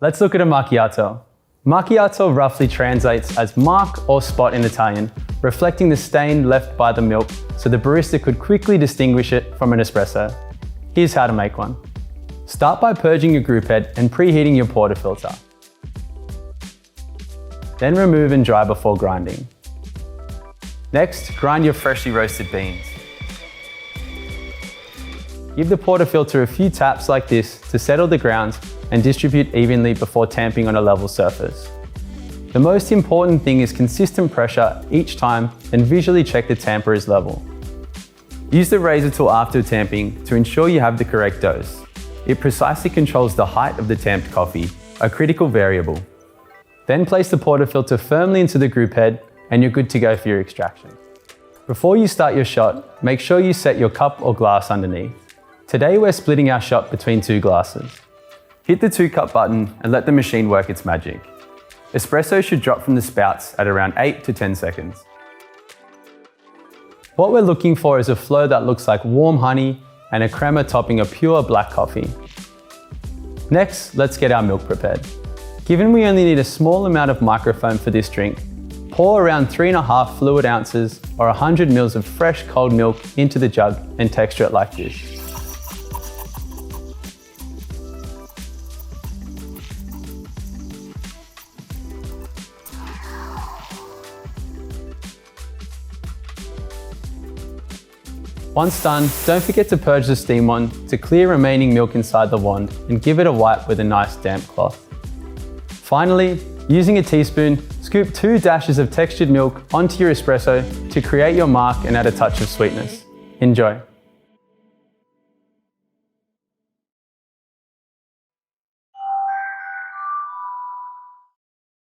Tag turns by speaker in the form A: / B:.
A: Let's look at a macchiato. Macchiato roughly translates as mark or spot in Italian, reflecting the stain left by the milk so the barista could quickly distinguish it from an espresso. Here's how to make one. Start by purging your group head and preheating your portafilter. Then remove and dry before grinding. Next, grind your freshly roasted beans. Give the portafilter a few taps like this to settle the grounds and distribute evenly before tamping on a level surface. The most important thing is consistent pressure each time and visually check the tamper is level. Use the razor tool after tamping to ensure you have the correct dose. It precisely controls the height of the tamped coffee, a critical variable. Then place the portafilter firmly into the group head and you're good to go for your extraction. Before you start your shot, make sure you set your cup or glass underneath. Today we're splitting our shot between 2 glasses. Hit the 2-cup button and let the machine work its magic. Espresso should drop from the spouts at around 8 to 10 seconds. What we're looking for is a flow that looks like warm honey and a crema topping a pure black coffee. Next, let's get our milk prepared. Given we only need a small amount of microfoam for this drink, pour around 3.5 fluid ounces or 100 ml of fresh cold milk into the jug and texture it like this. Once done, don't forget to purge the steam wand to clear remaining milk inside the wand and give it a wipe with a nice damp cloth. Finally, using a teaspoon, scoop 2 dashes of textured milk onto your espresso to create your mark and add a touch of sweetness. Enjoy.